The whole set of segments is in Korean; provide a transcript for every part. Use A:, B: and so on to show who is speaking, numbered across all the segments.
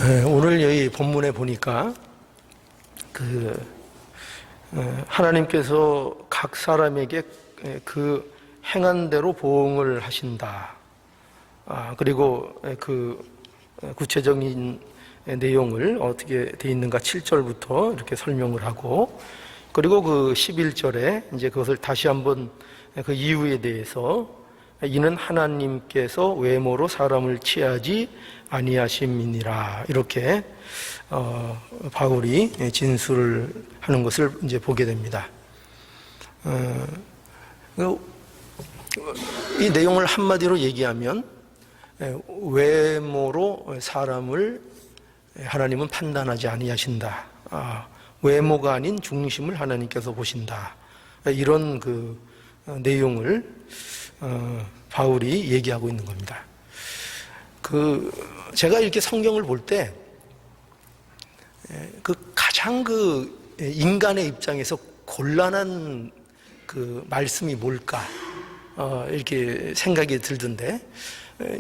A: 오늘 여기 본문에 보니까 하나님께서 각 사람에게 그 행한 대로 보응을 하신다. 그리고 그 구체적인 내용을 어떻게 돼 있는가 7절부터 이렇게 설명을 하고, 그리고 그 11절에 이제 그것을 다시 한번 그 이유에 대해서 이는 하나님께서 외모로 사람을 취하지 아니하심이니라, 이렇게 바울이 진술을 하는 것을 이제 보게 됩니다. 이 내용을 한마디로 얘기하면 외모로 사람을 하나님은 판단하지 아니하신다. 외모가 아닌 중심을 하나님께서 보신다. 이런 그 내용을 바울이 얘기하고 있는 겁니다. 제가 이렇게 성경을 볼 때 가장 인간의 입장에서 곤란한 말씀이 뭘까 이렇게 생각이 들던데,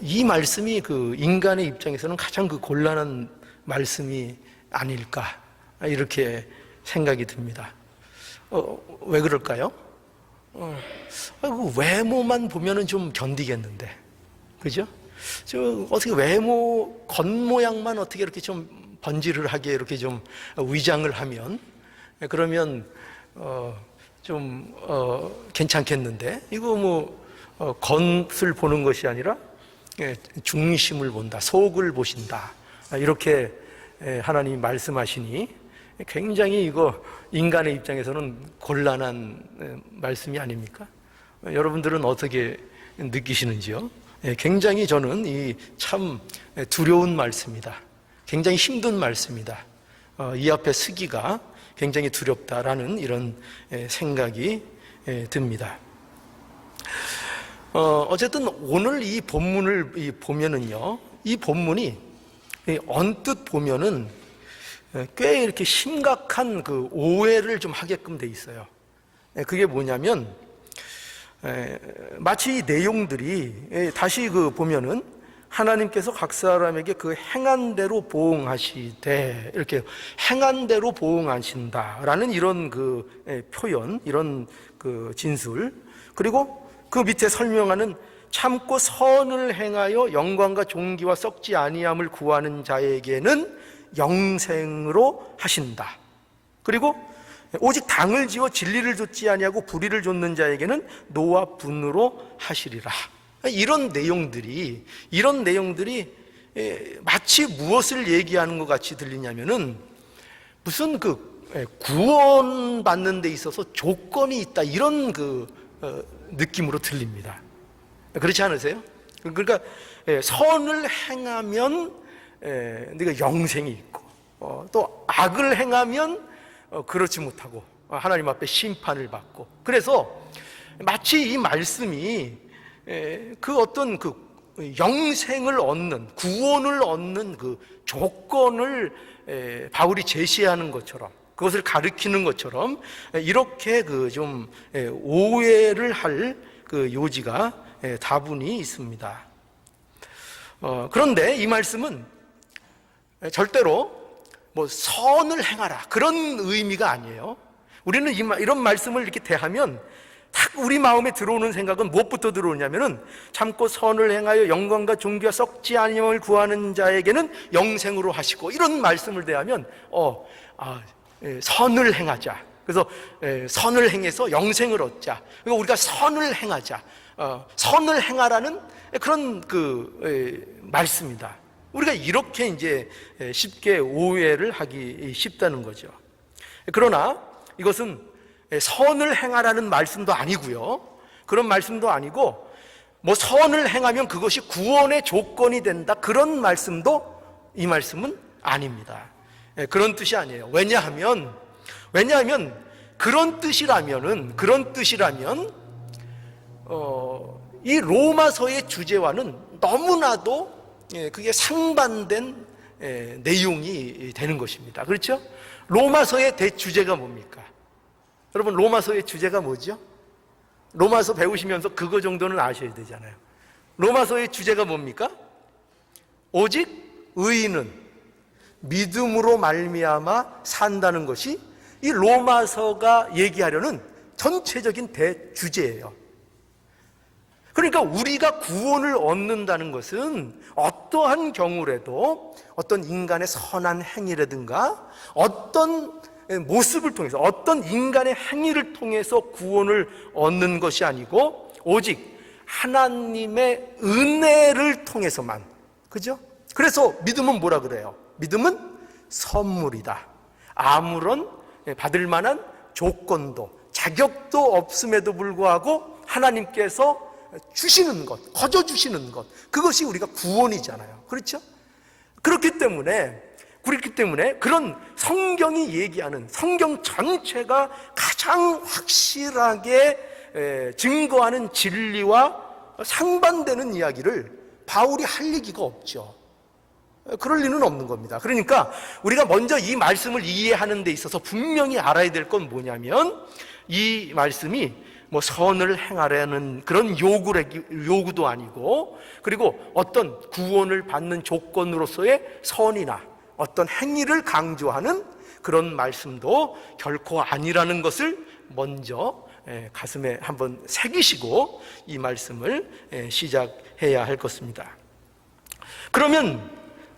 A: 이 말씀이 인간의 입장에서는 가장 곤란한 말씀이 아닐까 이렇게 생각이 듭니다. 왜 그럴까요? 외모만 보면은 좀 견디겠는데, 그죠? 어떻게 외모 겉모양만 어떻게 이렇게 좀 번지르르하게 이렇게 좀 위장을 하면 그러면 좀 괜찮겠는데, 이거 겉을 보는 것이 아니라 중심을 본다, 속을 보신다, 이렇게 하나님이 말씀하시니 굉장히 이거 인간의 입장에서는 곤란한 말씀이 아닙니까? 여러분들은 어떻게 느끼시는지요? 굉장히 저는 이 참 두려운 말씀이다, 굉장히 힘든 말씀이다, 이 앞에 서기가 굉장히 두렵다라는 이런 생각이 듭니다. 어쨌든 오늘 이 본문을 보면은요, 이 본문이 언뜻 보면은 꽤 이렇게 심각한 오해를 좀 하게끔 돼 있어요. 그게 뭐냐면, 마치 이 내용들이 다시 보면은 하나님께서 각 사람에게 그 행한 대로 보응하시되, 이렇게 행한 대로 보응하신다라는 이런 표현, 이런 진술, 그리고 그 밑에 설명하는 참고 선을 행하여 영광과 존귀와 썩지 아니함을 구하는 자에게는 영생으로 하신다. 그리고 오직 당을 지어 진리를 좇지 아니하고 불의를 좇는 자에게는 노와 분으로 하시리라. 이런 내용들이 마치 무엇을 얘기하는 것 같이 들리냐면은, 무슨 구원받는 데 있어서 조건이 있다, 이런 느낌으로 들립니다. 그렇지 않으세요? 그러니까 선을 행하면 네가 영생이 있고, 또 악을 행하면 그렇지 못하고 하나님 앞에 심판을 받고, 그래서 마치 이 말씀이 어떤 영생을 얻는, 구원을 얻는 조건을 바울이 제시하는 것처럼, 그것을 가리키는 것처럼 이렇게 좀 오해를 할 요지가 다분히 있습니다. 그런데 이 말씀은 절대로 선을 행하라, 그런 의미가 아니에요. 우리는 이런 말씀을 이렇게 대하면 딱 우리 마음에 들어오는 생각은 무엇부터 들어오냐면은, 참고 선을 행하여 영광과 존귀와 썩지 아니함을 구하는 자에게는 영생으로 하시고, 이런 말씀을 대하면 선을 행하자, 그래서 선을 행해서 영생을 얻자, 그러니까 우리가 선을 행하자, 선을 행하라는 그런 말씀이다. 우리가 이렇게 이제 쉽게 오해를 하기 쉽다는 거죠. 그러나 이것은 선을 행하라는 말씀도 아니고요, 그런 말씀도 아니고, 선을 행하면 그것이 구원의 조건이 된다, 그런 말씀도 이 말씀은 아닙니다. 그런 뜻이 아니에요. 왜냐하면 그런 뜻이라면 이 로마서의 주제와는 너무나도 그게 상반된 내용이 되는 것입니다. 그렇죠? 로마서의 대주제가 뭡니까? 여러분, 로마서의 주제가 뭐죠? 로마서 배우시면서 그거 정도는 아셔야 되잖아요. 로마서의 주제가 뭡니까? 오직 의인은 믿음으로 말미암아 산다는 것이 이 로마서가 얘기하려는 전체적인 대주제예요. 그러니까 우리가 구원을 얻는다는 것은 어떠한 경우라도 어떤 인간의 선한 행위라든가 어떤 모습을 통해서 어떤 인간의 행위를 통해서 구원을 얻는 것이 아니고 오직 하나님의 은혜를 통해서만. 그죠? 그래서 믿음은 뭐라 그래요? 믿음은 선물이다. 아무런 받을 만한 조건도 자격도 없음에도 불구하고 하나님께서 주시는 것, 거저 주시는 것, 그것이 우리가 구원이잖아요. 그렇죠? 그렇기 때문에 그런 성경이 얘기하는 성경 전체가 가장 확실하게 증거하는 진리와 상반되는 이야기를 바울이 할 얘기가 없죠. 그럴 리는 없는 겁니다. 그러니까 우리가 먼저 이 말씀을 이해하는 데 있어서 분명히 알아야 될 건 뭐냐면 이 말씀이 뭐 선을 행하라는 그런 요구도 아니고, 그리고 어떤 구원을 받는 조건으로서의 선이나 어떤 행위를 강조하는 그런 말씀도 결코 아니라는 것을 먼저 가슴에 한번 새기시고 이 말씀을 시작해야 할 것입니다. 그러면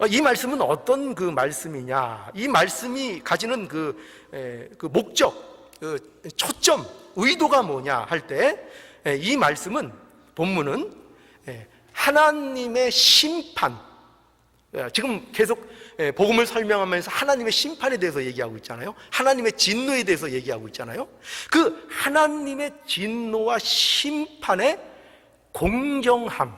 A: 이 말씀은 어떤 그 말씀이냐? 이 말씀이 가지는 그 목적, 초점, 의도가 뭐냐 할 때 이 말씀은, 본문은 하나님의 심판, 지금 계속 복음을 설명하면서 하나님의 심판에 대해서 얘기하고 있잖아요. 하나님의 진노에 대해서 얘기하고 있잖아요. 그 하나님의 진노와 심판의 공정함,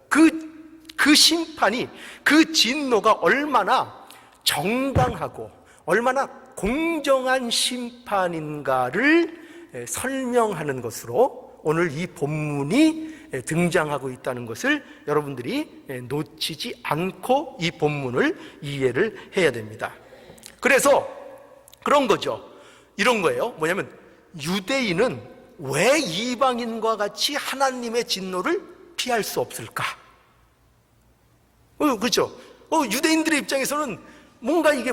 A: 그 심판이, 그 진노가 얼마나 정당하고 얼마나 공정한 심판인가를 설명하는 것으로 오늘 이 본문이 등장하고 있다는 것을 여러분들이 놓치지 않고 이 본문을 이해를 해야 됩니다. 그래서 그런 거죠. 이런 거예요. 뭐냐면 유대인은 왜 이방인과 같이 하나님의 진노를 피할 수 없을까? 그렇죠? 유대인들의 입장에서는 뭔가 이게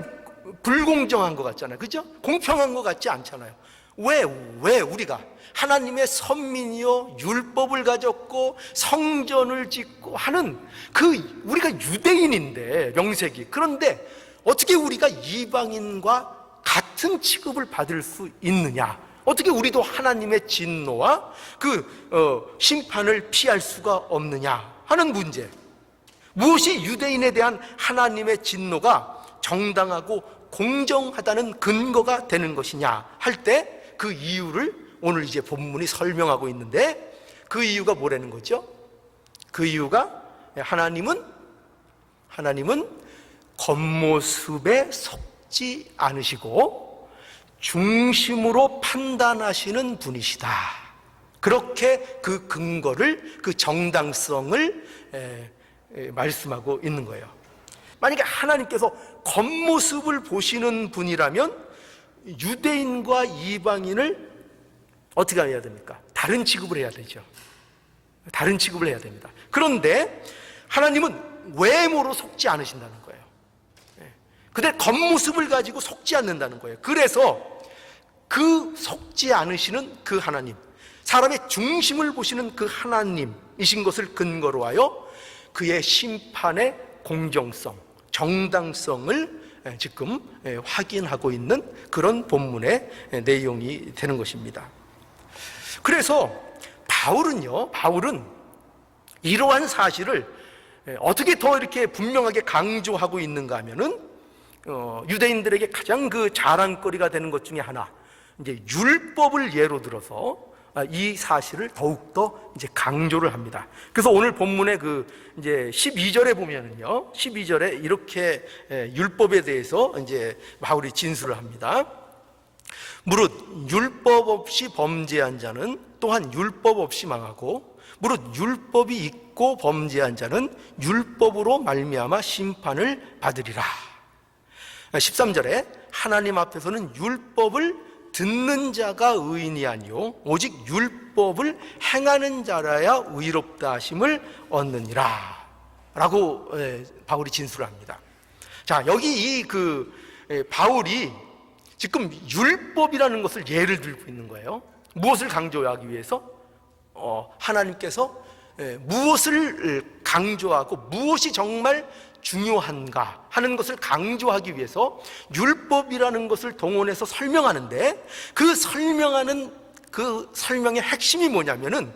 A: 불공정한 것 같잖아요. 그죠? 공평한 것 같지 않잖아요. 왜 우리가 하나님의 선민이요 율법을 가졌고 성전을 짓고 하는 우리가 유대인인데, 명색이, 그런데 어떻게 우리가 이방인과 같은 취급을 받을 수 있느냐? 어떻게 우리도 하나님의 진노와 심판을 피할 수가 없느냐 하는 문제. 무엇이 유대인에 대한 하나님의 진노가 정당하고 공정하다는 근거가 되는 것이냐 할 때 그 이유를 오늘 이제 본문이 설명하고 있는데, 그 이유가 뭐라는 거죠? 그 이유가 하나님은 겉모습에 속지 않으시고 중심으로 판단하시는 분이시다. 그렇게 그 근거를, 그 정당성을 말씀하고 있는 거예요. 만약에 하나님께서 겉모습을 보시는 분이라면 유대인과 이방인을 어떻게 해야 됩니까? 다른 취급을 해야 되죠. 다른 취급을 해야 됩니다. 그런데 하나님은 외모로 속지 않으신다는 거예요. 그들 겉모습을 가지고 속지 않는다는 거예요. 그래서 그 속지 않으시는 그 하나님, 사람의 중심을 보시는 그 하나님이신 것을 근거로 하여 그의 심판의 공정성, 정당성을 지금 확인하고 있는 그런 본문의 내용이 되는 것입니다. 그래서 바울은 이러한 사실을 어떻게 더 이렇게 분명하게 강조하고 있는가 하면은 유대인들에게 가장 그 자랑거리가 되는 것 중에 하나, 이제 율법을 예로 들어서 이 사실을 더욱더 이제 강조를 합니다. 그래서 오늘 본문의 이제 12절에 보면은요, 12절에 이렇게 율법에 대해서 이제 바울이 진술을 합니다. 무릇 율법 없이 범죄한 자는 또한 율법 없이 망하고, 무릇 율법이 있고 범죄한 자는 율법으로 말미암아 심판을 받으리라. 13절에 하나님 앞에서는 율법을 듣는 자가 의인이 아니요 오직 율법을 행하는 자라야 의롭다 하심을 얻느니라 라고 바울이 진술합니다. 자, 여기 바울이 지금 율법이라는 것을 예를 들고 있는 거예요. 무엇을 강조하기 위해서? 하나님께서 무엇을 강조하고 무엇이 정말 중요한가 하는 것을 강조하기 위해서 율법이라는 것을 동원해서 설명하는데, 그 설명의 핵심이 뭐냐면은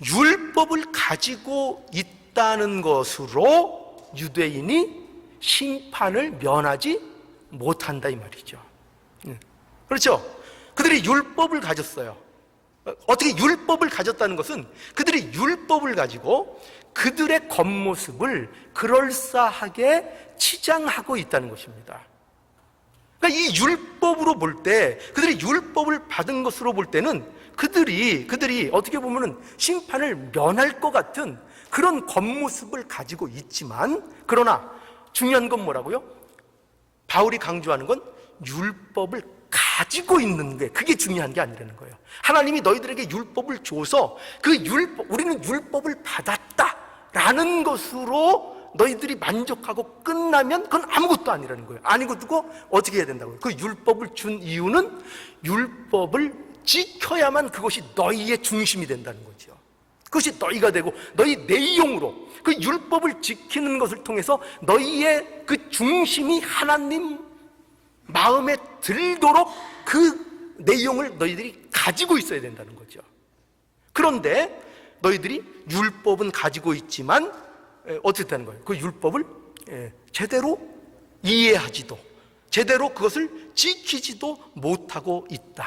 A: 율법을 가지고 있다는 것으로 유대인이 심판을 면하지 못한다 이 말이죠. 그렇죠? 그들이 율법을 가졌어요. 어떻게 율법을 가졌다는 것은 그들이 율법을 가지고 그들의 겉모습을 그럴싸하게 치장하고 있다는 것입니다. 그러니까 이 율법으로 볼 때, 그들이 율법을 받은 것으로 볼 때는 그들이 어떻게 보면은 심판을 면할 것 같은 그런 겉모습을 가지고 있지만, 그러나 중요한 건 뭐라고요? 바울이 강조하는 건 율법을 가지고 있는 게, 그게 중요한 게 아니라는 거예요. 하나님이 너희들에게 율법을 줘서 우리는 율법을 받았다라는 것으로 너희들이 만족하고 끝나면 그건 아무것도 아니라는 거예요. 아니고 어떻게 해야 된다고요? 그 율법을 준 이유는 율법을 지켜야만 그것이 너희의 중심이 된다는 거죠. 그것이 너희가 되고 너희 내용으로 그 율법을 지키는 것을 통해서 너희의 그 중심이 하나님 마음에 들도록 그 내용을 너희들이 가지고 있어야 된다는 거죠. 그런데 너희들이 율법은 가지고 있지만 어떻게 되는 거예요? 그 율법을 제대로 이해하지도, 제대로 그것을 지키지도 못하고 있다,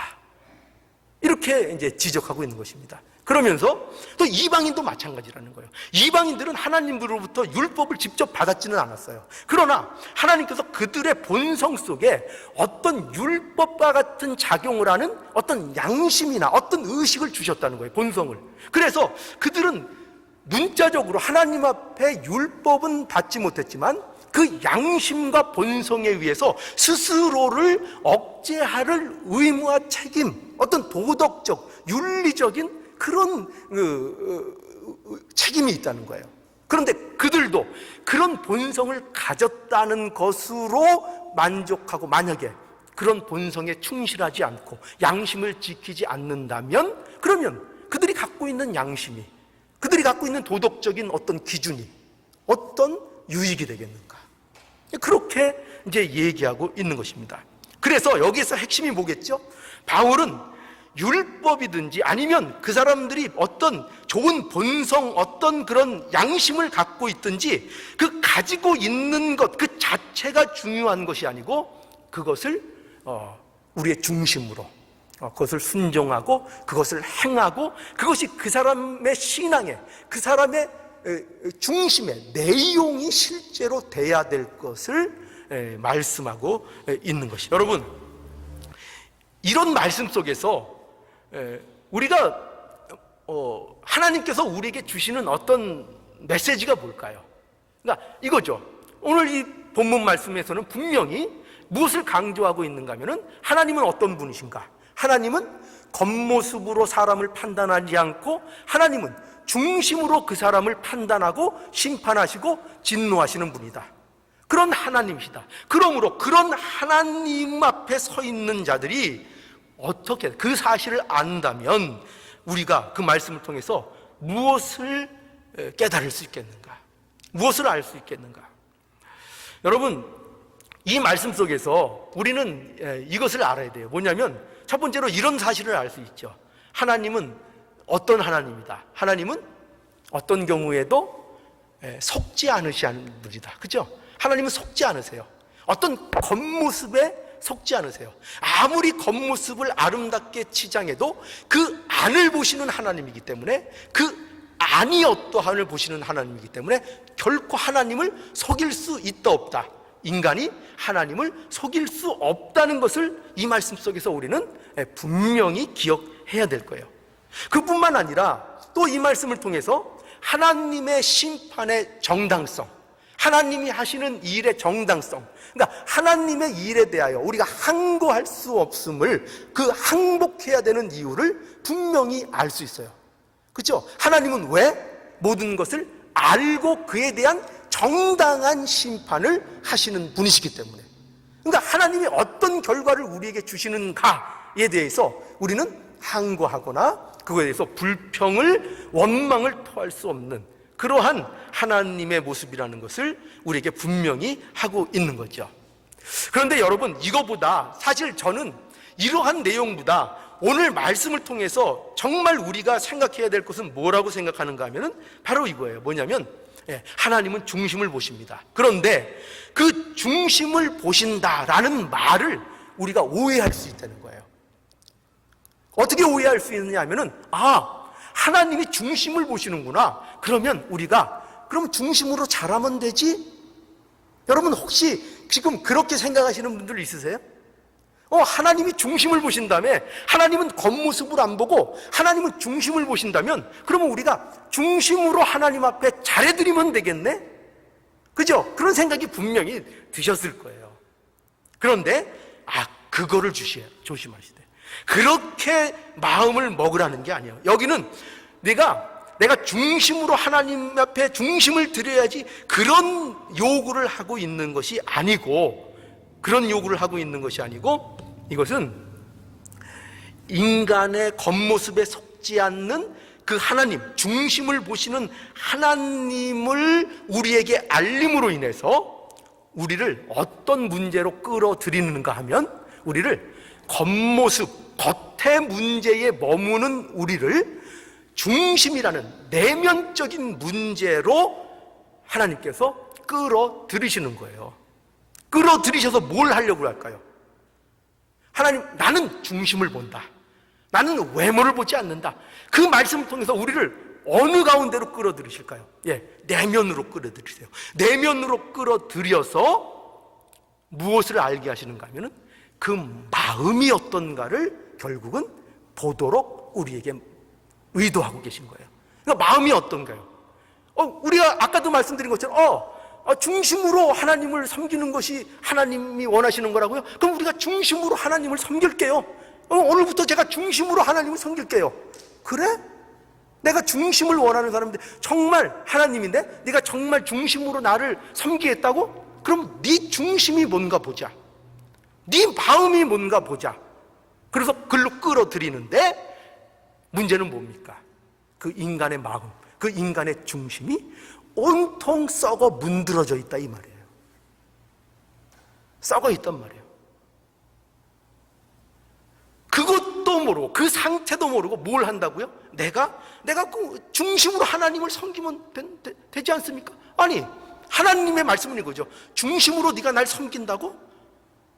A: 이렇게 이제 지적하고 있는 것입니다. 그러면서 또 이방인도 마찬가지라는 거예요. 이방인들은 하나님으로부터 율법을 직접 받았지는 않았어요. 그러나 하나님께서 그들의 본성 속에 어떤 율법과 같은 작용을 하는 어떤 양심이나 어떤 의식을 주셨다는 거예요, 본성을. 그래서 그들은 문자적으로 하나님 앞에 율법은 받지 못했지만 그 양심과 본성에 의해서 스스로를 억제할 의무와 책임, 어떤 도덕적, 윤리적인 그런 책임이 있다는 거예요. 그런데 그들도 그런 본성을 가졌다는 것으로 만족하고, 만약에 그런 본성에 충실하지 않고 양심을 지키지 않는다면, 그러면 그들이 갖고 있는 양심이, 그들이 갖고 있는 도덕적인 어떤 기준이 어떤 유익이 되겠는가? 그렇게 이제 얘기하고 있는 것입니다. 그래서 여기에서 핵심이 뭐겠죠? 바울은 율법이든지 아니면 그 사람들이 어떤 좋은 본성, 어떤 그런 양심을 갖고 있든지 그 가지고 있는 것 그 자체가 중요한 것이 아니고, 그것을 우리의 중심으로, 그것을 순종하고 그것을 행하고, 그것이 그 사람의 신앙에, 그 사람의 중심의 내용이 실제로 돼야 될 것을 말씀하고 있는 것입니다. 여러분, 이런 말씀 속에서 우리가 하나님께서 우리에게 주시는 어떤 메시지가 뭘까요? 그러니까 이거죠. 오늘 이 본문 말씀에서는 분명히 무엇을 강조하고 있는가 하면은, 하나님은 어떤 분이신가? 하나님은 겉모습으로 사람을 판단하지 않고 하나님은 중심으로 그 사람을 판단하고 심판하시고 진노하시는 분이다. 그런 하나님이시다. 그러므로 그런 하나님 앞에 서 있는 자들이 어떻게 그 사실을 안다면 우리가 그 말씀을 통해서 무엇을 깨달을 수 있겠는가? 무엇을 알 수 있겠는가? 여러분, 이 말씀 속에서 우리는 이것을 알아야 돼요. 뭐냐면, 첫 번째로 이런 사실을 알 수 있죠. 하나님은 어떤 하나님이다. 하나님은 어떤 경우에도 속지 않으시는 분이다. 그죠? 하나님은 속지 않으세요. 어떤 겉모습에 속지 않으세요. 아무리 겉모습을 아름답게 치장해도 그 안을 보시는 하나님이기 때문에, 그 안이 어떠함을 보시는 하나님이기 때문에 결코 하나님을 속일 수 있다 없다. 인간이 하나님을 속일 수 없다는 것을 이 말씀 속에서 우리는 분명히 기억해야 될 거예요. 그뿐만 아니라 또 이 말씀을 통해서 하나님의 심판의 정당성, 하나님이 하시는 일의 정당성, 그러니까 하나님의 일에 대하여 우리가 항거할 수 없음을, 그 항복해야 되는 이유를 분명히 알 수 있어요. 그렇죠? 하나님은 왜 모든 것을 알고 그에 대한 정당한 심판을 하시는 분이시기 때문에, 그러니까 하나님이 어떤 결과를 우리에게 주시는가에 대해서 우리는 항거하거나 그거에 대해서 불평을, 원망을 토할 수 없는 그러한 하나님의 모습이라는 것을 우리에게 분명히 하고 있는 거죠. 그런데 여러분, 이거보다 사실 저는 이러한 내용보다 오늘 말씀을 통해서 정말 우리가 생각해야 될 것은 뭐라고 생각하는가 하면은 바로 이거예요. 뭐냐면 하나님은 중심을 보십니다. 그런데 그 중심을 보신다라는 말을 우리가 오해할 수 있다는 거예요. 어떻게 오해할 수 있느냐 하면은, 하나님이 중심을 보시는구나. 그러면 우리가 그럼 중심으로 자라면 되지? 여러분, 혹시 지금 그렇게 생각하시는 분들 있으세요? 하나님이 중심을 보신다며, 하나님은 겉모습을 안 보고 하나님은 중심을 보신다면, 그러면 우리가 중심으로 하나님 앞에 잘해드리면 되겠네? 그죠? 그런 생각이 분명히 드셨을 거예요. 그런데 그거를 조심하시되, 그렇게 마음을 먹으라는 게 아니에요. 여기는 내가 중심으로 하나님 앞에 중심을 드려야지 그런 요구를 하고 있는 것이 아니고, 이것은 인간의 겉모습에 속지 않는 그 하나님, 중심을 보시는 하나님을 우리에게 알림으로 인해서 우리를 어떤 문제로 끌어들이는가 하면, 우리를 겉모습, 겉의 문제에 머무는 우리를 중심이라는 내면적인 문제로 하나님께서 끌어들이시는 거예요. 끌어들이셔서 뭘 하려고 할까요? 하나님, 나는 중심을 본다. 나는 외모를 보지 않는다. 그 말씀을 통해서 우리를 어느 가운데로 끌어들이실까요? 내면으로 끌어들이세요. 내면으로 끌어들여서 무엇을 알게 하시는가 하면은 그 마음이 어떤가를 결국은 보도록 우리에게 의도하고 계신 거예요. 그러니까 마음이 어떤가요? 우리가 아까도 말씀드린 것처럼 중심으로 하나님을 섬기는 것이 하나님이 원하시는 거라고요? 그럼 우리가 중심으로 하나님을 섬길게요. 오늘부터 제가 중심으로 하나님을 섬길게요. 그래? 내가 중심을 원하는 사람인데, 정말 하나님인데 네가 정말 중심으로 나를 섬기겠다고? 그럼 네 중심이 뭔가 보자. 네 마음이 뭔가 보자. 그래서 글로 끌어들이는데, 문제는 뭡니까? 그 인간의 마음, 그 인간의 중심이 온통 썩어 문드러져 있다, 이 말이에요. 썩어 있단 말이에요. 그것도 모르고, 그 상태도 모르고 뭘 한다고요? 내가 그 중심으로 하나님을 섬기면 되지 않습니까? 아니, 하나님의 말씀은 이거죠. 중심으로 네가 날 섬긴다고?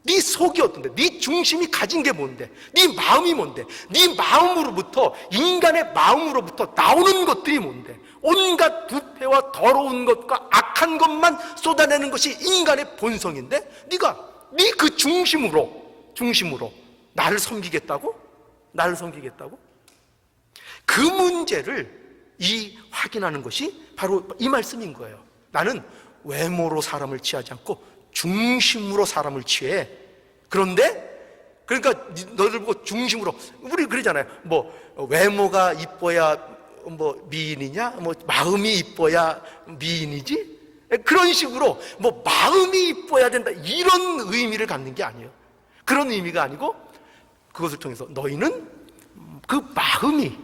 A: 네 속이 어떤데? 네 중심이 가진 게 뭔데? 네 마음이 뭔데? 네 마음으로부터, 인간의 마음으로부터 나오는 것들이 뭔데? 온갖 부패와 더러운 것과 악한 것만 쏟아내는 것이 인간의 본성인데, 네 그 중심으로 나를 섬기겠다고? 그 문제를 확인하는 것이 바로 이 말씀인 거예요. 나는 외모로 사람을 취하지 않고 중심으로 사람을 취해. 그러니까 너를 보고 중심으로, 우리 그러잖아요. 외모가 이뻐야 미인이냐? 마음이 이뻐야 미인이지? 그런 식으로 마음이 이뻐야 된다, 이런 의미를 갖는 게 아니에요. 그런 의미가 아니고, 그것을 통해서 너희는 그 마음이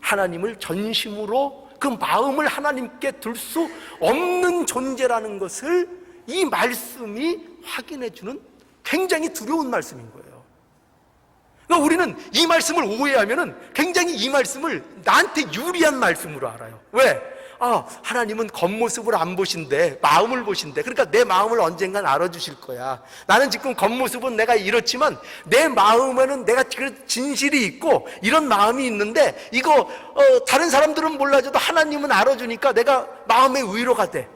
A: 하나님을 전심으로, 그 마음을 하나님께 둘 수 없는 존재라는 것을 이 말씀이 확인해 주는 굉장히 두려운 말씀인 거예요. 그러니까 우리는 이 말씀을 오해하면은 굉장히 이 말씀을 나한테 유리한 말씀으로 알아요. 왜? 하나님은 겉모습을 안 보신대, 마음을 보신대. 그러니까 내 마음을 언젠간 알아주실 거야. 나는 지금 겉모습은 내가 이렇지만 내 마음에는 내가 진실이 있고 이런 마음이 있는데, 이거 다른 사람들은 몰라줘도 하나님은 알아주니까 내가 마음의 위로가 돼.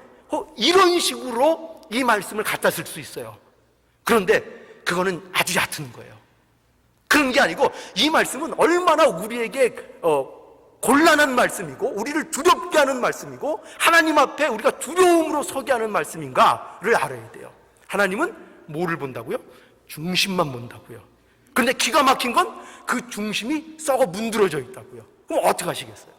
A: 이런 식으로 이 말씀을 갖다 쓸 수 있어요. 그런데 그거는 아주 얕은 거예요. 그런 게 아니고, 이 말씀은 얼마나 우리에게 곤란한 말씀이고 우리를 두렵게 하는 말씀이고 하나님 앞에 우리가 두려움으로 서게 하는 말씀인가를 알아야 돼요. 하나님은 뭐를 본다고요? 중심만 본다고요. 그런데 기가 막힌 건 그 중심이 썩어 문드러져 있다고요. 그럼 어떻게 하시겠어요?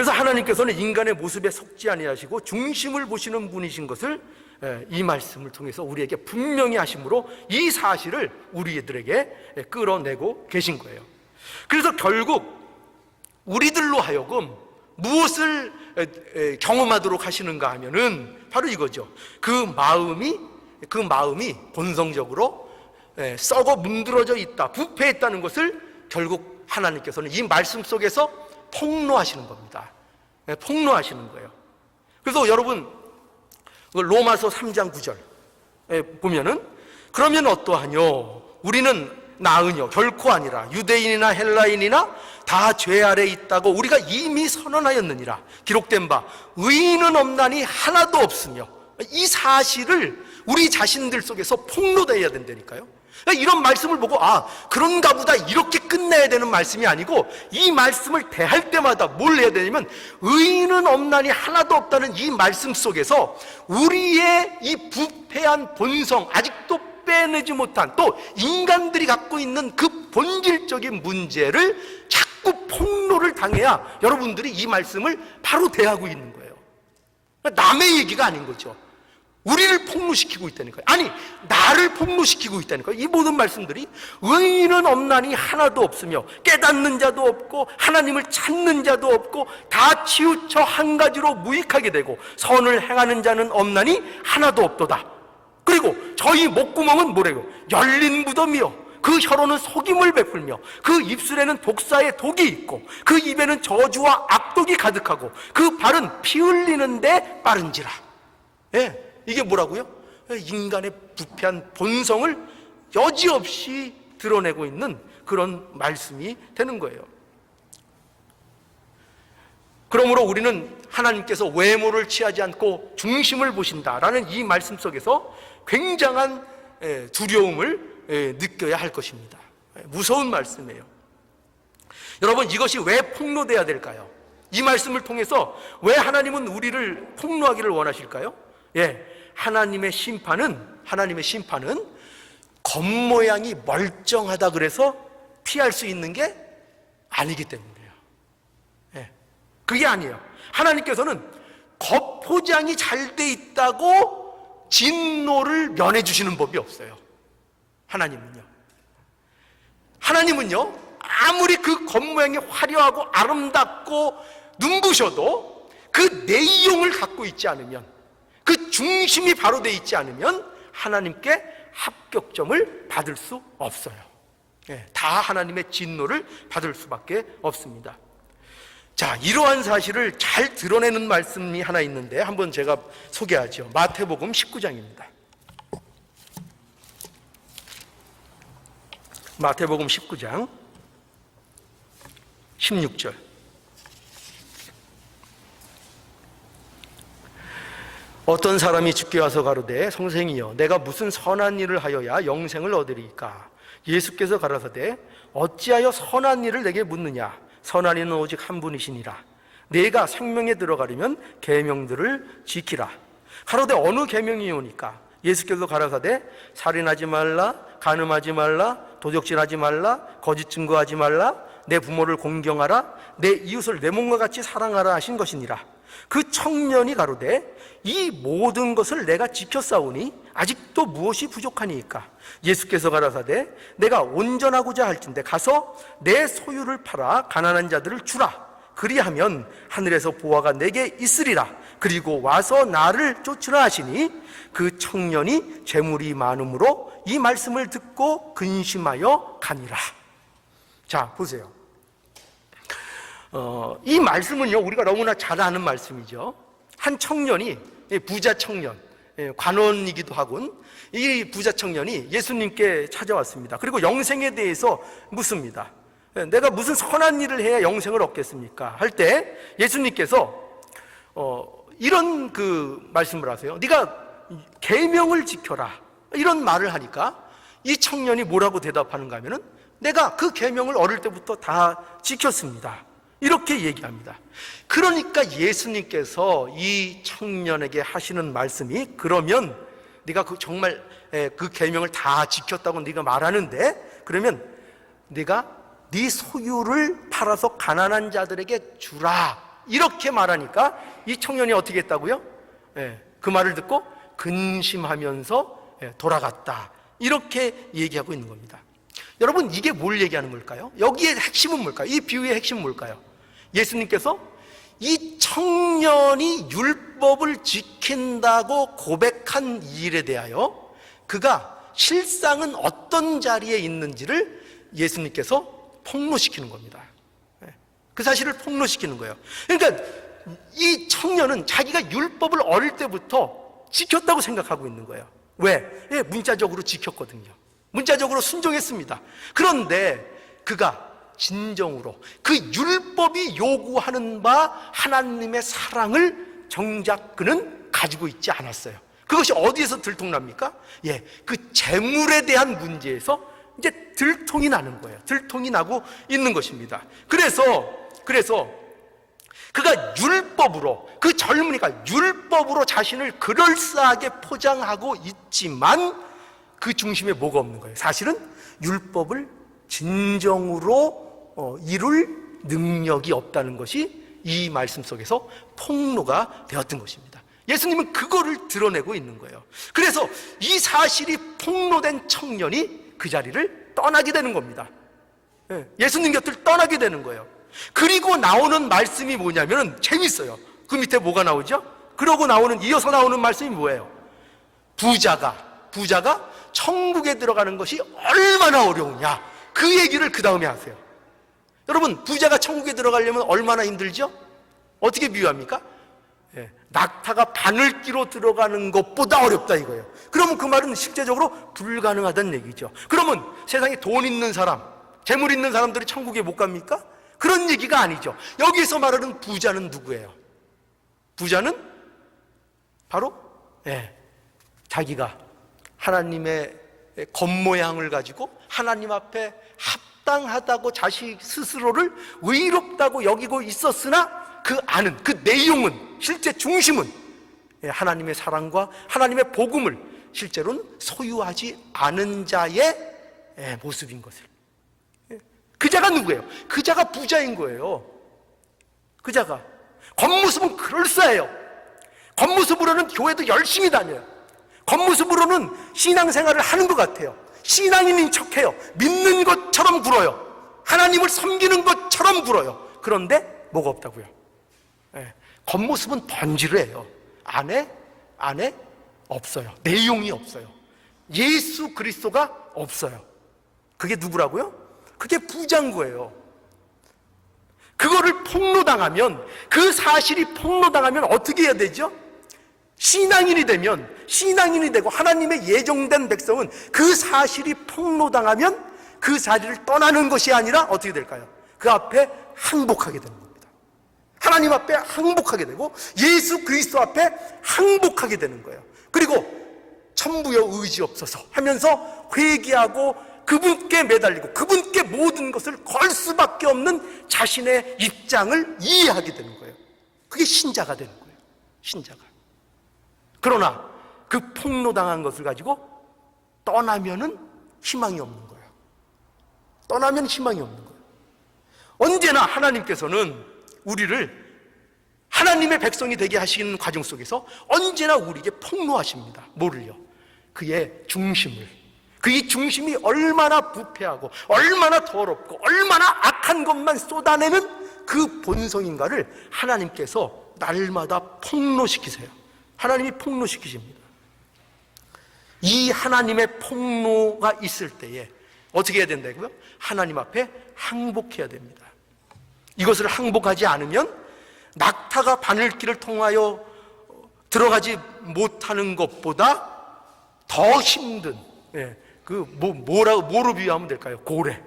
A: 그래서 하나님께서는 인간의 모습에 속지 아니하시고 중심을 보시는 분이신 것을 이 말씀을 통해서 우리에게 분명히 하심으로 이 사실을 우리들에게 끌어내고 계신 거예요. 그래서 결국 우리들로 하여금 무엇을 경험하도록 하시는가 하면은 바로 이거죠. 그 마음이 본성적으로 썩어 문드러져 있다, 부패했다는 것을 결국 하나님께서는 이 말씀 속에서 폭로하시는 겁니다. 폭로하시는 거예요. 그래서 여러분 로마서 3장 9절 보면은 그러면 어떠하뇨? 우리는 나으뇨? 결코 아니라 유대인이나 헬라인이나 다 죄 아래 있다고 우리가 이미 선언하였느니라. 기록된 바 의인은 없나니 하나도 없으며. 이 사실을 우리 자신들 속에서 폭로되어야 된다니까요. 이런 말씀을 보고 그런가 보다 이렇게 끝내야 되는 말씀이 아니고 이 말씀을 대할 때마다 뭘 해야 되냐면 의인은 없나니 하나도 없다는 이 말씀 속에서 우리의 이 부패한 본성, 아직도 빼내지 못한, 또 인간들이 갖고 있는 그 본질적인 문제를 자꾸 폭로를 당해야 여러분들이 이 말씀을 바로 대하고 있는 거예요. 남의 얘기가 아닌 거죠. 우리를 폭로시키고 있다니까요. 아니, 나를 폭로시키고 있다니까요. 이 모든 말씀들이 의인은 없나니 하나도 없으며 깨닫는 자도 없고 하나님을 찾는 자도 없고 다 치우쳐 한 가지로 무익하게 되고 선을 행하는 자는 없나니 하나도 없도다. 그리고 저희 목구멍은 뭐래요? 열린 무덤이요, 그 혀로는 속임을 베풀며 그 입술에는 독사의 독이 있고 그 입에는 저주와 악독이 가득하고 그 발은 피 흘리는데 빠른지라. 이게 뭐라고요? 인간의 부패한 본성을 여지없이 드러내고 있는 그런 말씀이 되는 거예요. 그러므로 우리는 하나님께서 외모를 취하지 않고 중심을 보신다라는 이 말씀 속에서 굉장한 두려움을 느껴야 할 것입니다. 무서운 말씀이에요. 여러분, 이것이 왜 폭로돼야 될까요? 이 말씀을 통해서 왜 하나님은 우리를 폭로하기를 원하실까요? 하나님의 심판은 겉모양이 멀쩡하다 그래서 피할 수 있는 게 아니기 때문이에요. 그게 아니에요. 하나님께서는 겉포장이 잘 돼 있다고 진노를 면해 주시는 법이 없어요. 하나님은요 아무리 그 겉모양이 화려하고 아름답고 눈부셔도 그 내용을 갖고 있지 않으면, 그 중심이 바로 돼 있지 않으면 하나님께 합격점을 받을 수 없어요. 다 하나님의 진노를 받을 수밖에 없습니다. 자, 이러한 사실을 잘 드러내는 말씀이 하나 있는데 한번 제가 소개하죠. 마태복음 19장입니다. 마태복음 19장 16절. 어떤 사람이 주께 와서 가로되 선생이여 내가 무슨 선한 일을 하여야 영생을 얻으리까? 예수께서 가라사대 어찌하여 선한 일을 내게 묻느냐? 선한 이는 오직 한 분이시니라. 내가 생명에 들어가려면 계명들을 지키라. 가로되 어느 계명이오니까? 예수께서 가라사대 살인하지 말라, 간음하지 말라, 도적질하지 말라, 거짓 증거하지 말라, 내 부모를 공경하라, 내 이웃을 내 몸과 같이 사랑하라 하신 것이니라. 그 청년이 가로되 이 모든 것을 내가 지켰사오니 아직도 무엇이 부족하니까? 예수께서 가라사대 내가 온전하고자 할진대 가서 내 소유를 팔아 가난한 자들을 주라. 그리하면 하늘에서 보화가 내게 있으리라. 그리고 와서 나를 쫓으라 하시니 그 청년이 재물이 많음으로 이 말씀을 듣고 근심하여 가니라. 자, 보세요. 이 말씀은요 우리가 너무나 잘 아는 말씀이죠. 한 청년이, 부자 청년, 관원이기도 하군, 이 부자 청년이 예수님께 찾아왔습니다. 그리고 영생에 대해서 묻습니다. 내가 무슨 선한 일을 해야 영생을 얻겠습니까? 할 때 예수님께서 이런 그 말씀을 하세요. 네가 계명을 지켜라, 이런 말을 하니까 이 청년이 뭐라고 대답하는가 하면은 내가 그 계명을 어릴 때부터 다 지켰습니다, 이렇게 얘기합니다. 그러니까 예수님께서 이 청년에게 하시는 말씀이, 그러면 네가 정말 그 계명을 다 지켰다고 네가 말하는데, 그러면 네가 네 소유를 팔아서 가난한 자들에게 주라, 이렇게 말하니까 이 청년이 어떻게 했다고요? 그 말을 듣고 근심하면서 돌아갔다, 이렇게 얘기하고 있는 겁니다. 여러분, 이게 뭘 얘기하는 걸까요? 여기에 핵심은 뭘까요? 이 비유의 핵심은 뭘까요? 예수님께서 이 청년이 율법을 지킨다고 고백한 일에 대하여 그가 실상은 어떤 자리에 있는지를 예수님께서 폭로시키는 겁니다. 그 사실을 폭로시키는 거예요. 그러니까 이 청년은 자기가 율법을 어릴 때부터 지켰다고 생각하고 있는 거예요. 왜? 문자적으로 지켰거든요. 문자적으로 순종했습니다. 그런데 그가 진정으로 그 율법이 요구하는 바 하나님의 사랑을 정작 그는 가지고 있지 않았어요. 그것이 어디에서 들통납니까? 그 재물에 대한 문제에서 이제 들통이 나는 거예요. 들통이 나고 있는 것입니다. 그래서 그가 율법으로, 그 젊은이가 율법으로 자신을 그럴싸하게 포장하고 있지만 그 중심에 뭐가 없는 거예요? 사실은 율법을 진정으로 이룰 능력이 없다는 것이 이 말씀 속에서 폭로가 되었던 것입니다. 예수님은 그거를 드러내고 있는 거예요. 그래서 이 사실이 폭로된 청년이 그 자리를 떠나게 되는 겁니다. 예수님 곁을 떠나게 되는 거예요. 그리고 나오는 말씀이 뭐냐면 재밌어요. 그 밑에 뭐가 나오죠? 그러고 이어서 나오는 말씀이 뭐예요? 부자가 천국에 들어가는 것이 얼마나 어려우냐, 그 얘기를 그 다음에 하세요. 여러분, 부자가 천국에 들어가려면 얼마나 힘들죠? 어떻게 비유합니까? 낙타가 바늘기로 들어가는 것보다 어렵다 이거예요. 그러면 그 말은 실제적으로 불가능하다는 얘기죠. 그러면 세상에 돈 있는 사람, 재물 있는 사람들이 천국에 못 갑니까? 그런 얘기가 아니죠. 여기서 말하는 부자는 누구예요? 부자는 바로 자기가 하나님의 겉모양을 가지고 하나님 앞에 합당하다고 자식 스스로를 의롭다고 여기고 있었으나 그 아는, 그 내용은, 실제 중심은 하나님의 사랑과 하나님의 복음을 실제로는 소유하지 않은 자의 모습인 것을. 그 자가 누구예요? 그 자가 부자인 거예요. 그 자가. 겉모습은 그럴싸해요. 겉모습으로는 교회도 열심히 다녀요. 겉모습으로는 신앙생활을 하는 것 같아요. 신앙인인 척해요. 믿는 것처럼 굴어요. 하나님을 섬기는 것처럼 굴어요. 그런데 뭐가 없다고요? 겉모습은 번지르해요. 안에 없어요. 내용이 없어요. 예수 그리스도가 없어요. 그게 누구라고요? 그게 부자인 거예요. 그거를 폭로당하면, 그 사실이 폭로당하면 어떻게 해야 되죠? 신앙인이 되고 하나님의 예정된 백성은 그 사실이 폭로당하면 그 자리를 떠나는 것이 아니라 어떻게 될까요? 그 앞에 항복하게 되는 겁니다. 하나님 앞에 항복하게 되고 예수 그리스도 앞에 항복하게 되는 거예요. 그리고 천부여 의지없어서 하면서 회개하고 그분께 매달리고 그분께 모든 것을 걸 수밖에 없는 자신의 입장을 이해하게 되는 거예요. 그게 신자가 되는 거예요. 신자가. 그러나 그 폭로당한 것을 가지고 떠나면은 희망이 없는 거예요. 떠나면 희망이 없는 거예요. 언제나 하나님께서는 우리를 하나님의 백성이 되게 하시는 과정 속에서 언제나 우리에게 폭로하십니다. 뭐를요? 그의 중심을. 그의 중심이 얼마나 부패하고 얼마나 더럽고 얼마나 악한 것만 쏟아내는 그 본성인가를 하나님께서 날마다 폭로시키세요. 하나님이 폭로시키십니다. 이 하나님의 폭로가 있을 때에 어떻게 해야 된다고요? 하나님 앞에 항복해야 됩니다. 이것을 항복하지 않으면 낙타가 바늘길을 통하여 들어가지 못하는 것보다 더 힘든, 뭐로 비유하면 될까요? 고래.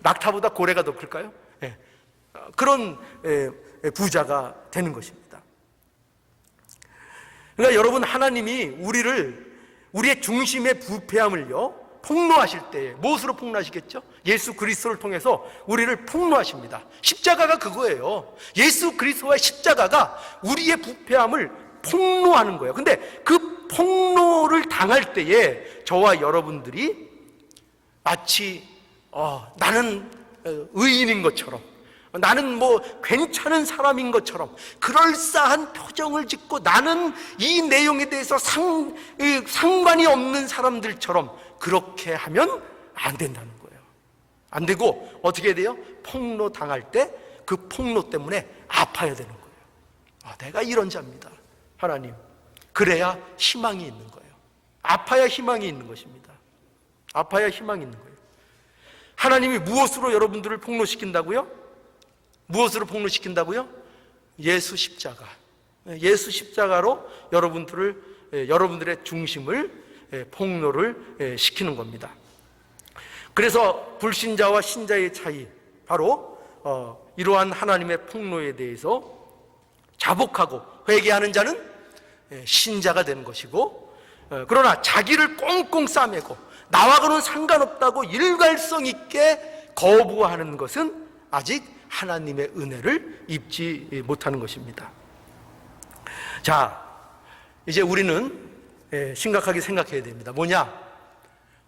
A: 낙타보다 고래가 더 클까요? 그런 부자가 되는 것입니다. 그러니까 여러분, 하나님이 우리의 중심의 부패함을요 폭로하실 때에 무엇으로 폭로하시겠죠? 예수 그리스도를 통해서 우리를 폭로하십니다. 십자가가 그거예요. 예수 그리스도의 십자가가 우리의 부패함을 폭로하는 거예요. 근데 그 폭로를 당할 때에 저와 여러분들이 마치 나는 의인인 것처럼, 나는 뭐 괜찮은 사람인 것처럼 그럴싸한 표정을 짓고 나는 이 내용에 대해서 상관이 없는 사람들처럼 그렇게 하면 안 된다는 거예요. 안 되고 어떻게 해야 돼요? 폭로 당할 때 그 폭로 때문에 아파야 되는 거예요. 내가 이런 자입니다, 하나님. 그래야 희망이 있는 거예요. 아파야 희망이 있는 것입니다. 아파야 희망이 있는 거예요. 하나님이 무엇으로 여러분들을 폭로시킨다고요? 무엇으로 폭로시킨다고요? 예수 십자가. 예수 십자가로 여러분들의 중심을 폭로를 시키는 겁니다. 그래서 불신자와 신자의 차이, 바로 이러한 하나님의 폭로에 대해서 자복하고 회개하는 자는 신자가 되는 것이고, 그러나 자기를 꽁꽁 싸매고 나와는 상관없다고 일관성 있게 거부하는 것은 아직 하나님의 은혜를 입지 못하는 것입니다. 자, 이제 우리는 심각하게 생각해야 됩니다. 뭐냐?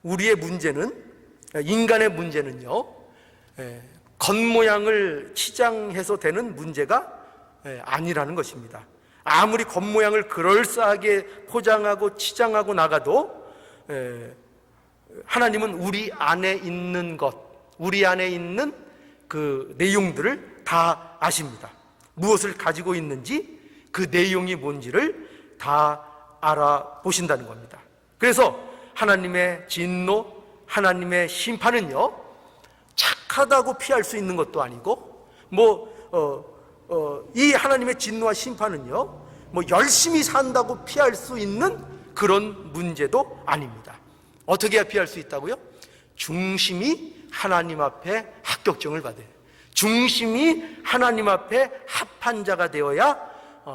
A: 우리의 문제는, 인간의 문제는요, 겉모양을 치장해서 되는 문제가 아니라는 것입니다. 아무리 겉모양을 그럴싸하게 포장하고 치장하고 나가도 하나님은 우리 안에 있는 것, 우리 안에 있는 그 내용들을 다 아십니다. 무엇을 가지고 있는지, 그 내용이 뭔지를 다 알아보신다는 겁니다. 그래서 하나님의 진노, 하나님의 심판은요, 착하다고 피할 수 있는 것도 아니고, 이 하나님의 진노와 심판은요, 열심히 산다고 피할 수 있는 그런 문제도 아닙니다. 어떻게 해야 피할 수 있다고요? 중심이 하나님 앞에 합격증을 받아요. 중심이 하나님 앞에 합한 자가 되어야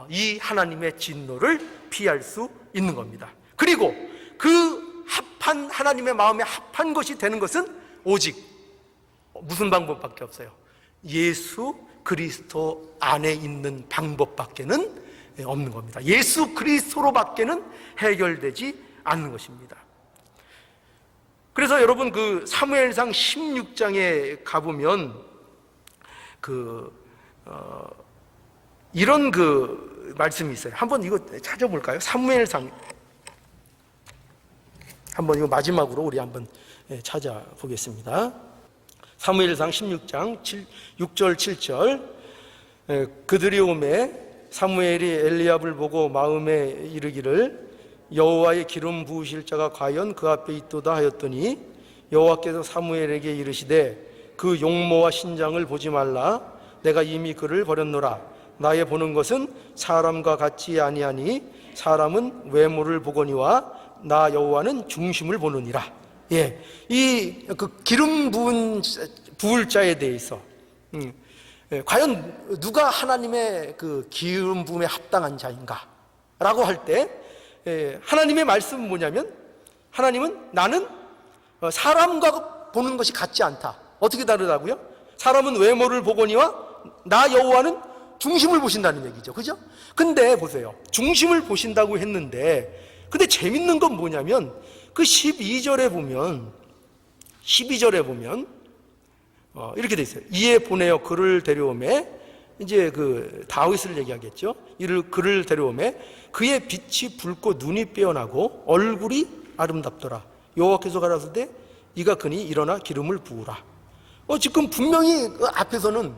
A: 이 하나님의 진노를 피할 수 있는 겁니다. 그리고 그 합한, 하나님의 마음에 합한 것이 되는 것은 오직 무슨 방법밖에 없어요? 예수 그리스도 안에 있는 방법밖에는 없는 겁니다. 예수 그리스도로밖에는 해결되지 않는 것입니다. 그래서 여러분, 그 사무엘상 16장에 가보면 이런 말씀이 있어요. 한번 이거 찾아볼까요? 사무엘상, 한번 이거 마지막으로 우리 한번 찾아보겠습니다. 사무엘상 16장 6절 7절. 그들이 오매 사무엘이 엘리압을 보고 마음에 이르기를 여호와의 기름 부으실 자가 과연 그 앞에 있도다 하였더니 여호와께서 사무엘에게 이르시되 그 용모와 신장을 보지 말라. 내가 이미 그를 버렸노라. 나의 보는 것은 사람과 같지 아니하니 사람은 외모를 보거니와 나 여호와는 중심을 보느니라. 이 기름 부을 자에 대해서 과연 누가 하나님의 그 기름 부음에 합당한 자인가라고 할 때 하나님의 말씀은 뭐냐면, 하나님은 나는 사람과 보는 것이 같지 않다. 어떻게 다르다고요? 사람은 외모를 보거니와 나 여호와는 중심을 보신다는 얘기죠. 그죠? 근데 보세요. 중심을 보신다고 했는데, 근데 재밌는 건 뭐냐면 그 12절에 보면 이렇게 돼 있어요. 이에 보내어 그를 데려오매, 이제 그 다윗을 얘기하겠죠. 그를 데려오매 그의 빛이 붉고 눈이 빼어나고 얼굴이 아름답더라. 여호와께서 가라사대 이가 그니 일어나 기름을 부으라. 지금 분명히 그 앞에서는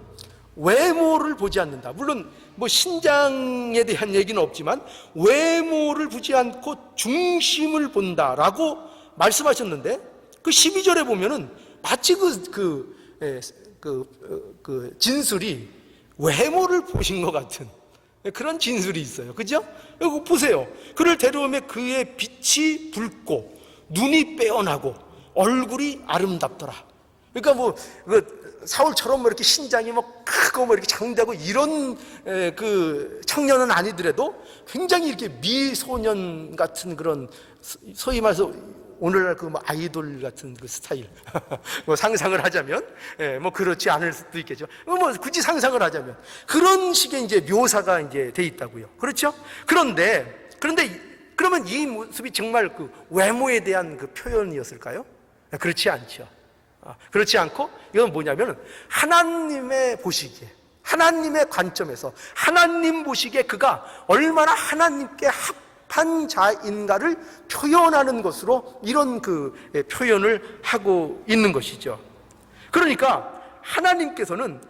A: 외모를 보지 않는다. 물론 신장에 대한 얘기는 없지만 외모를 보지 않고 중심을 본다라고 말씀하셨는데, 그 12절에 보면은 마치 그 진술이 외모를 보신 것 같은 그런 진술이 있어요. 그죠? 여기 보세요. 그를 데려오매 그의 빛이 붉고 눈이 빼어나고 얼굴이 아름답더라. 그러니까 사울처럼 이렇게 신장이 크고 이렇게 장대하고 이런 그 청년은 아니더라도 굉장히 이렇게 미소년 같은 그런, 소위 말해서 오늘날 아이돌 같은 그 스타일 상상을 하자면 그렇지 않을 수도 있겠죠. 굳이 상상을 하자면 그런 식의 이제 묘사가 이제 돼 있다고요. 그렇죠? 그런데 그러면 이 모습이 정말 그 외모에 대한 그 표현이었을까요? 그렇지 않죠. 그렇지 않고 이건 뭐냐면 하나님의 보시기에, 하나님의 관점에서 하나님 보시기에 그가 얼마나 하나님께 합한 자인가를 표현하는 것으로 이런 표현을 하고 있는 것이죠. 그러니까 하나님께서는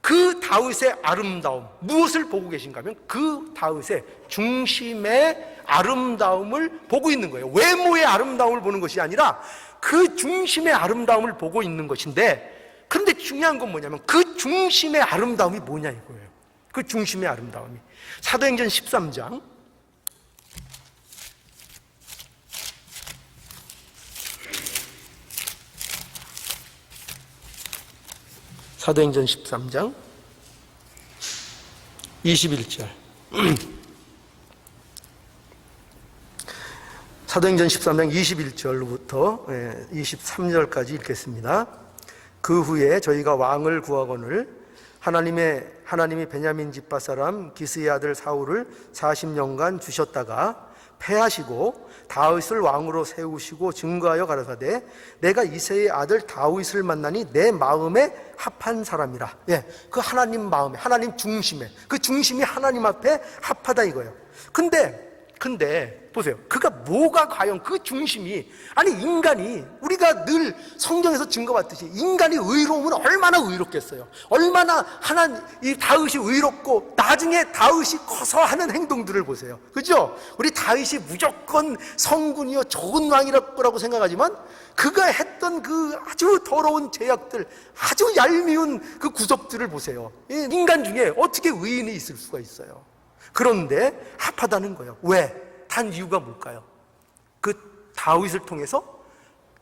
A: 그 다윗의 아름다움, 무엇을 보고 계신가 하면 그 다윗의 중심의 아름다움을 보고 있는 거예요. 외모의 아름다움을 보는 것이 아니라 그 중심의 아름다움을 보고 있는 것인데, 그런데 중요한 건 뭐냐면 그 중심의 아름다움이 뭐냐 이거예요. 그 중심의 아름다움이 사도행전 13장 사도행전 13장 21절 사도행전 13장 21절부터 23절까지 읽겠습니다. 그 후에 저희가 왕을 구하거늘 하나님이 베냐민 집파 사람 기스의 아들 사울을 40년간 주셨다가 패하시고 다윗을 왕으로 세우시고 증거하여 가라사대 내가 이새의 아들 다윗을 만나니 내 마음에 합한 사람이라. 그 하나님 마음에, 하나님 중심에, 그 중심이 하나님 앞에 합하다 이거예요. 근데 보세요. 그가 뭐가 과연 그 중심이, 아니 인간이, 우리가 늘 성경에서 증거받듯이 인간이 의로우면 얼마나 의롭겠어요. 얼마나 이 다윗이 의롭고 나중에 다윗이 커서 하는 행동들을 보세요. 그죠? 우리 다윗이 무조건 성군이요 좋은 왕이라고 생각하지만 그가 했던 그 아주 더러운 죄악들, 아주 얄미운 그 구석들을 보세요. 인간 중에 어떻게 의인이 있을 수가 있어요. 그런데 합하다는 거예요. 왜? 단 이유가 뭘까요? 그 다윗을 통해서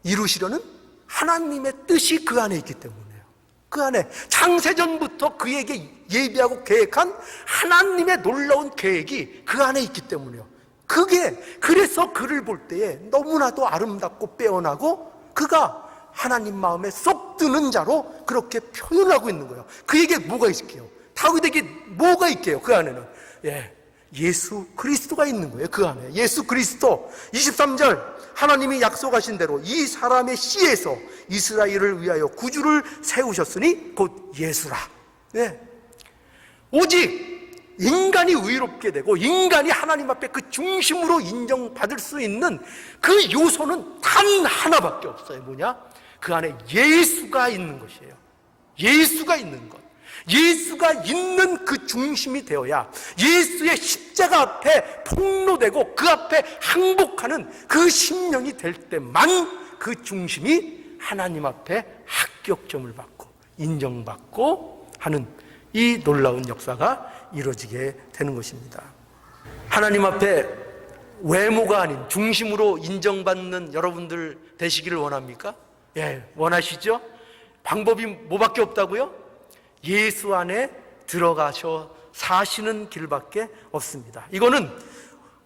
A: 이루시려는 하나님의 뜻이 그 안에 있기 때문이에요. 그 안에 창세전부터 그에게 예비하고 계획한 하나님의 놀라운 계획이 그 안에 있기 때문이에요. 그래서 그를 볼 때에 너무나도 아름답고 빼어나고 그가 하나님 마음에 쏙 드는 자로 그렇게 표현하고 있는 거예요. 그에게 뭐가 있을게요? 다윗에게 뭐가 있게요? 그 안에는 예수 그리스도가 있는 거예요. 그 안에 예수 그리스도. 23절 하나님이 약속하신 대로 이 사람의 씨에서 이스라엘을 위하여 구주를 세우셨으니 곧 예수라. 오직 인간이 의롭게 되고 인간이 하나님 앞에 그 중심으로 인정받을 수 있는 그 요소는 단 하나밖에 없어요. 뭐냐? 그 안에 예수가 있는 것이에요. 예수가 있는 것. 예수가 있는 그 중심이 되어야 예수의 십자가 앞에 폭로되고 그 앞에 항복하는 그 심령이 될 때만 그 중심이 하나님 앞에 합격점을 받고 인정받고 하는 이 놀라운 역사가 이루어지게 되는 것입니다. 하나님 앞에 외모가 아닌 중심으로 인정받는 여러분들 되시기를 원합니까? 원하시죠? 방법이 뭐밖에 없다고요? 예수 안에 들어가셔 사시는 길밖에 없습니다. 이거는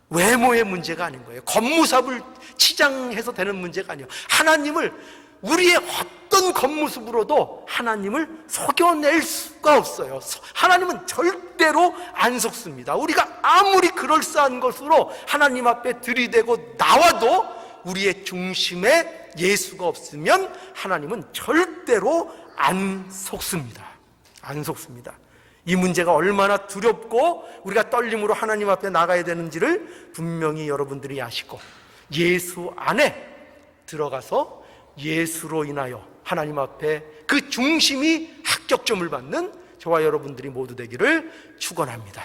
A: 외모의 문제가 아닌 거예요. 겉모습을 치장해서 되는 문제가 아니에요. 하나님을 우리의 어떤 겉모습으로도 하나님을 속여낼 수가 없어요. 하나님은 절대로 안 속습니다. 우리가 아무리 그럴싸한 것으로 하나님 앞에 들이대고 나와도 우리의 중심에 예수가 없으면 하나님은 절대로 안 속습니다. 안 속습니다. 이 문제가 얼마나 두렵고 우리가 떨림으로 하나님 앞에 나가야 되는지를 분명히 여러분들이 아시고 예수 안에 들어가서 예수로 인하여 하나님 앞에 그 중심이 합격점을 받는 저와 여러분들이 모두 되기를 축원합니다.